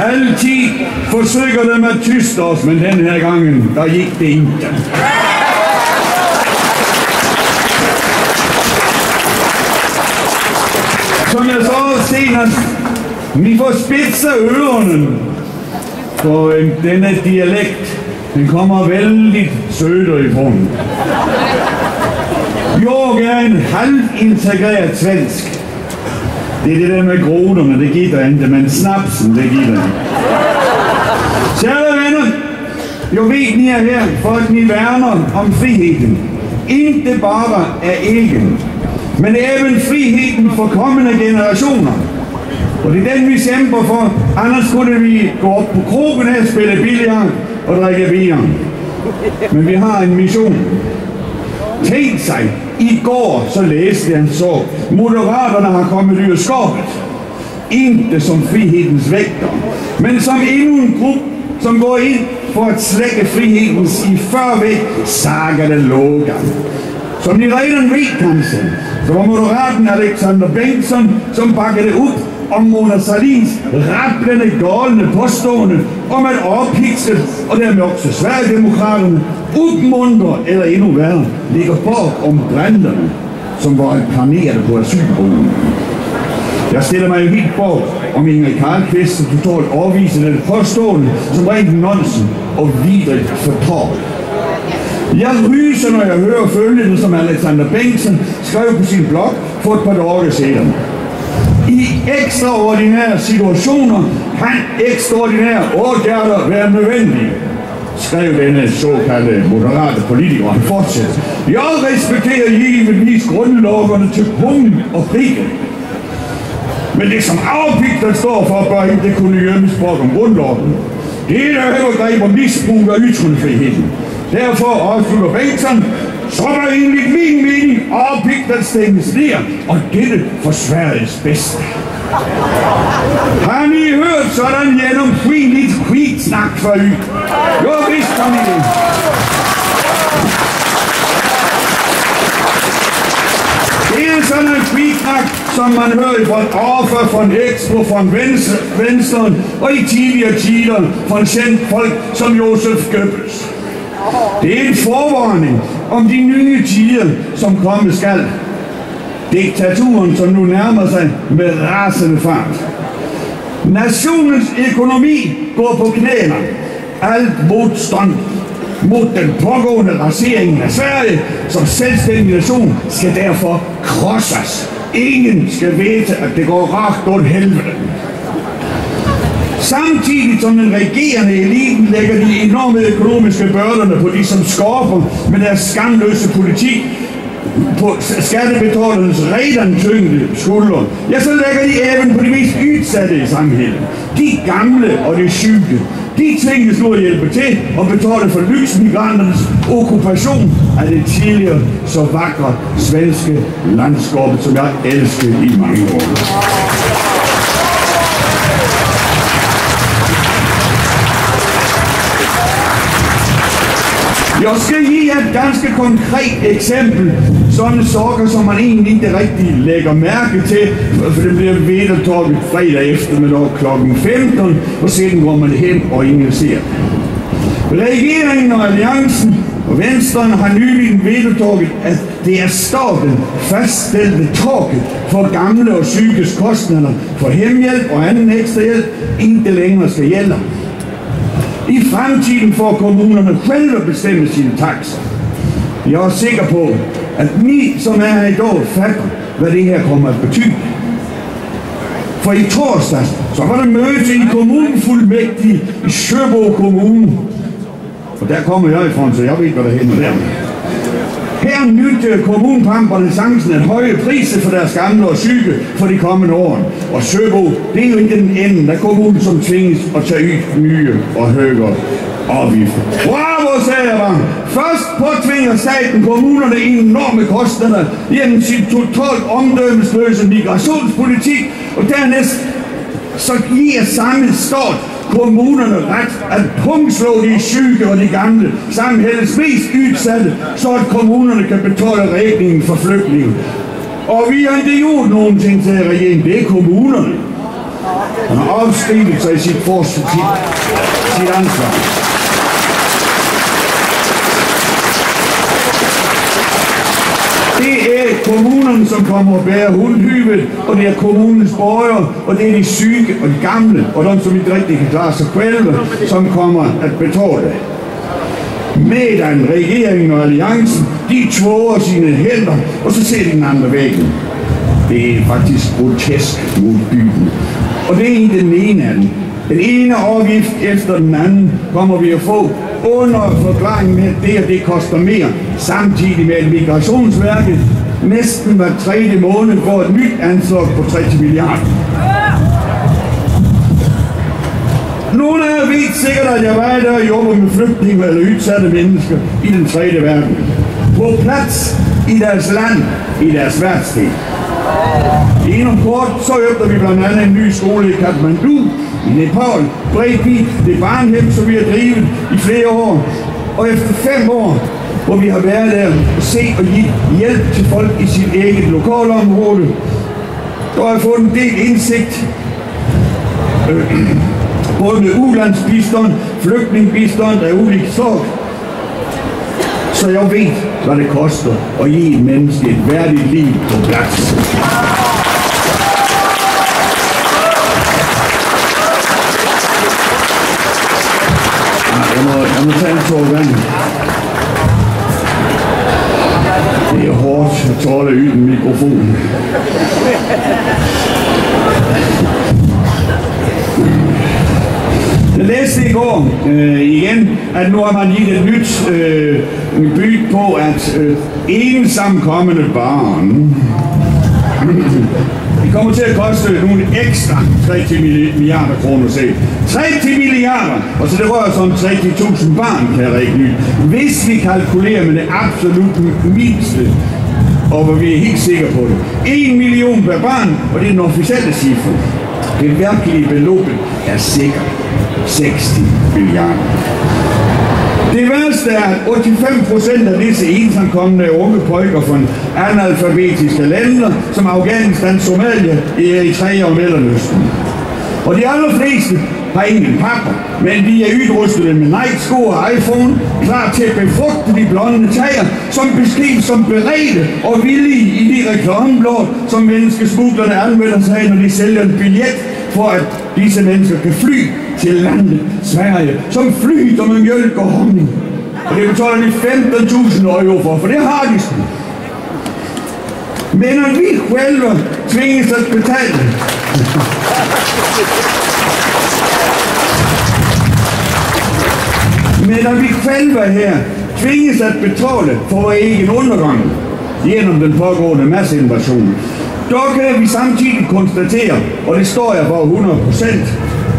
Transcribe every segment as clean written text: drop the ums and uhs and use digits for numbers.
Altid forsøger de at tyste os, men den her gangen, der gik det ikke. Som jeg så senere, vi får spidset ørerne, for denne dialekt, den kommer vældig sødt ifrån. Jeg er en halvintegreret svensk. Det er det der med groderne, det giver ikke, men snapsen, det giver det. Kære venner, jeg ved, I er her, for at I værner om friheden. Ikke bare af egen, men even friheden for kommende generationer. Og det er den, vi kæmper for, annars kunne vi gå op på krogen af, spille billard og drikke bier. Men vi har en mission. Tænk sig, i går så læste jeg så, Moderaterne har kommet ud af skabet. Ikke som frihedens vægter, men som endnu en gruppe, som går ind for at slække frihedens i førvæk sagade låger. Som I redan ved, kanskje, så var moderaten Alexander Bengtsson, som bakkede op om Mona Sahlins rapplende galne påstående om at ophidse og dermed også Sverigedemokraterne opmuntrer eller endnu værre ligger bag om brænderne, som var planeret på asylbogen. Jeg stiller mig jo helt bag om Ingrid Carlqvist totalt afviser den påstående som rent nonsen og vidrigt fortal. Jeg ryser, når jeg hører følgende, som Alexander Bengtsson skrev på sin blog for et par dage siden. I ekstraordinære situationer kan ekstraordinære åtgärder være nødvendige, skrev denne såkaldte moderate politiker. Han fortsætter. Jeg respekterer givetvis grundlovene til punkt og prikke. Men det som afpigt, der står for, bør ikke kunne gjemmes bort om grundloven. Det er der overgreb og misbrug af ytringsfriheden. Derfor afslutter Bengtsson, så var egentlig min mening afpigt at stænges ned, og dette for Sveriges bedste. Har I hørt sådan gennem lidt skitsnak for I? Jo, vidst har I det. Det er sådan en skitsnak, som man hører fra et offer, fra en Expo, fra en Venstre, og i tidligere tider fra en kendt folk som Josef Goebbels. Det er en forvarning om de nye tider, som komme skal. Diktaturen, som nu nærmer sig med rasende fart. Nationens økonomi går på knæene. Alt modstand mod den pågående rasering af Sverige som selvstændig nation skal derfor krosses. Ingen skal vide, at det går rakt åt helvede. Samtidig som den regerende eliten lægger de enorme økonomiske børderne på de, som skorper med deres skamløse politik på skattebetalernes redan tyngde skuldre, ja, så lægger de æven på de mest udsatte i samfundet. De gamle og de syge, de tvinges nu at hjælpe til og betale for lyksmigranternes okkupation af det tidligere så vakre svenske landskab, som jeg elskede i mange år. Jeg skal give et ganske konkret eksempel. Sådan saker, som man egentlig ikke rigtig lægger mærke til, for det bliver vedtaget fredag eftermiddag kl. 15, og siden går man hen og ingen ser. Regeringen og Alliancen og Venstre har nylig vedtaget, at det er staten faststillede taket for gamle og psykisk kostnader for hjemmehjælp og anden ekstra hjælp ikke længere skal gælde. I fremtiden får kommunerne selv bestemme sine takser. Jeg er sikker på, at I, som er her i dag, fatter, hvad det her kommer at betyde. For i torsdags, så var der møde til en kommunefuldmægtig i Søborg Kommune. Og der kommer jeg ifrån, så jeg ved, hvad der hænder der. Her nytte kommunepamperne chancen at høje priser for deres gamle og syge for de kommende år. Og Søbo, det er jo ikke den ende af kommunen, som tvinges at tage ud nye og højere afgifter. Bravo, sagde jeg bare. Først påtvinger staten kommunerne enorme kostnader gennem sin totalt omdømmesløse migrationspolitik, og dernæst så giver samme stat kommunerne ret at pungslå de syge og de gamle, samhældets mest udsatte, så at kommunerne kan betale regningen for flygtninge. Og vi har ikke gjort nogen ting til regeringen, det er kommunerne. Han har opskrivet sig sit ansvar. Det er kommunerne, som kommer og bærer hundhyvet, og det er kommunens borgere, og det er de syge og de gamle, og de, som ikke rigtig kan klare sig selv, som kommer at betale. Medan regeringen og alliancen, de tvoger sine hænder, og så ser de den andre væggen. Det er faktisk grotesk mod byen. Og det er ikke den ene af dem. Den ene afgift efter den anden kommer vi at få under forklaring med, at det koster mere. Samtidig med, at Migrationsverket næsten hver 3. måned får et nyt anslag på 30 milliarder. Nogle af jer ved sikkert, at jeg var der og jobber med flygtninge eller udsatte mennesker i den 3. verden. På plads i deres land, i deres værtsdel. Inden kort, så øbner vi blandt andet en ny skole i Kathmandu, i Nepal, Bredby, det barnhjem, som vi har drivet i flere år. Og efter 5 år, hvor vi har været der og set og givet hjælp til folk i sit eget lokalområde, der har jeg fået en del indsigt, både med ulandsbistand, flygtningebistand af ulik slag. Så jeg ved, hvad det koster at give et menneske et værdigt liv på plads. Jeg må tage en tår vand. Det er hårdt at tåle uden mikrofon. Jeg læste i går igen, at nu har man givet et nyt bud på, at ensamkommende barn det kommer til at koste nogle ekstra 30 milliarder kroner selv. 30 milliarder! Og så det rører sig om 30.000 barn, kan jeg regne. Hvis vi kalkulerer med det absolut mindste, og hvor vi er helt sikre på det. 1 million per barn, og det er den officielle cifre. Det virkelige beløb er sikkert 60 milliarder. Det værste er, at 85% af disse ensamkommende unge pojker fra analfabetiske lande, som Afghanistan, Somalia, Eritrea og Mellemøsten. Og de allerfleste har ingen papper, men de er udrustet med Nike-sko og iPhone, klar til at befrugte de blonde tager, som beskrives som beredte og villige i de reklameblad, som menneskesmuglerne anvender sig af, når de sælger en billet, for at disse mennesker kan fly til landet Sverige, som flyter med mjølk og honning. Og det betaler de 15.000 euro for det har de sgu. Men når vi selv tvinges at betale, men når vi selv her tvinges at betale for vores egen undergang gennem den pågående masseinvasion, der kan vi samtidig konstatere, og det står jeg for 100%,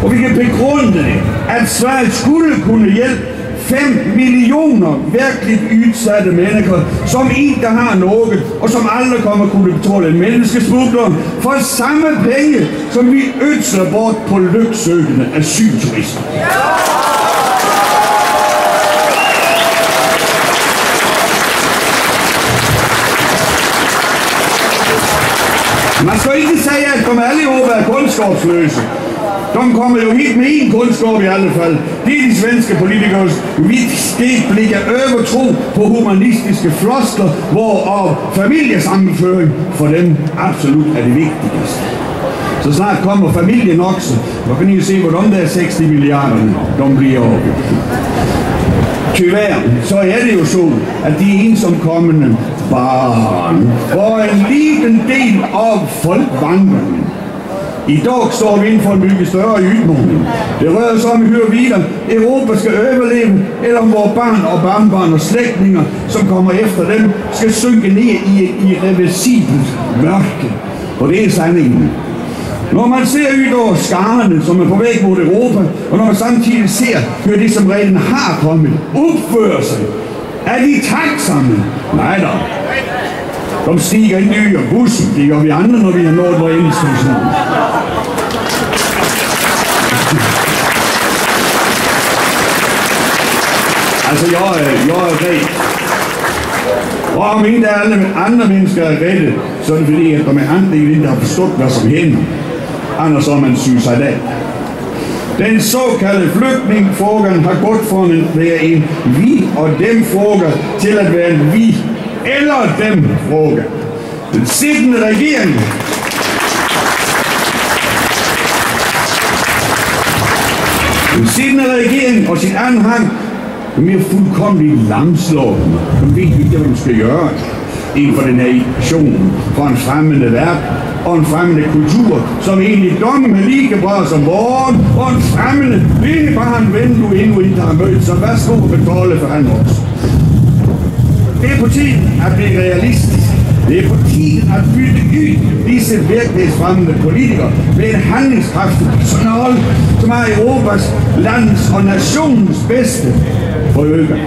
og vi kan begrunde det, at Sverige skulle kunne hjælpe 5 millioner virkelig udsatte mennesker, som ikke har noget, og som aldrig kommer at kunne betale en menneskesmugler for samme penge, som vi ødsler bort på lyksøgende asylturister. Man skal ikke sige, at de alle er kundskabsløse. De kommer jo helt med en kundskab i alle fald. Det er de svenske politikers vidt skæblik af overtro på humanistiske floskler, hvoraf familiesammenføring for dem absolut er det vigtigste. Så snart kommer familien også, så kan I jo se, hvordan der er 60 milliarder, de bliver oppe. Tyvärr, så er det jo så, at de ensomkommende barn var en liten del af folkevandringen. I dag står vi inden for en mycket større udmåling. Det rører sig om, høre videre, Europa skal overleve, eller om vores barn og barnbarn og slægtninge, som kommer efter dem, skal synke ned i et irreversibelt mørke. Og det er sandheden. Når man ser ud over skarne, som er på vej mod Europa, og når man samtidig ser, hør de, som redan har kommet, opfører sig, er de takksomme? Nej da. De stiger i ny og bussen, det gør vi andre, når vi har nået vores institution. Altså, jeg er ret. Og om ikke alle andre mennesker er redde, så er det fordi, at de andre ikke har forstået, hvad som hænder. Anders om man synes af det. Den såkaldte flygtningefrågan har gået fra at være en vi og dem fråga til at være en vi eller dem fråga. Den siddende regering og sin anhang er mere fuldkomligt lamslående. De ved ikke, hvad de skal gøre inden for den her invasion for en fremmede verden og en fremmede kultur, som egentlig dommen er lige bra som vores, og en fremmede, det er bare en ven, du endnu ikke har mødt, så værsgo at betale for han også. Det er på tiden at blive realistisk. Det er på tiden at bytte ud disse virkelighedsfremmede politikere med en handlingskraftig personal, som har Europas, landets og nationens bedste for øje.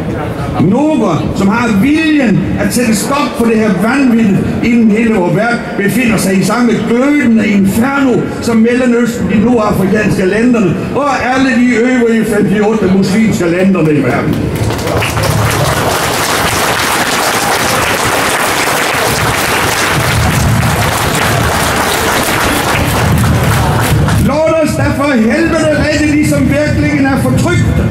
Nogle, som har viljen at sætte stop for det her vanvid, inden hele vores verden befinder sig i samme glødende inferno som Mellemøsten, de nordafrikanske landerne og alle de øvrige 58 muslimske landerne i verden. Lad os da for helvede redde de, som virkelig er fortrykte.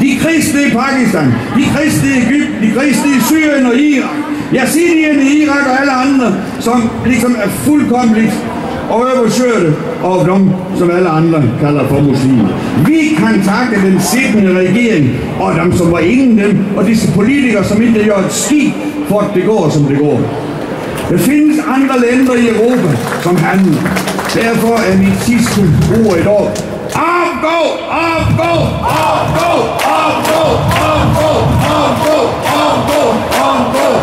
De kristne i Pakistan, de kristne i Egypten, de kristne i Syrien og Irak, yaziderne i Irak og alle andre, som ligesom er fuldkomligt oversørte over dem, som alle andre kalder for muslimer. Vi kan takke den siddende regering og dem, som var ingen dem, og disse politikere, som ikke gør et skid for at det går, som det går. Der findes andre lænder i Europa, som handler. Derfor er mit sidste ord i dag. Afgå! Afgå! Afgå! Afgå! Afgå! Afgå! Afgå! Afgå!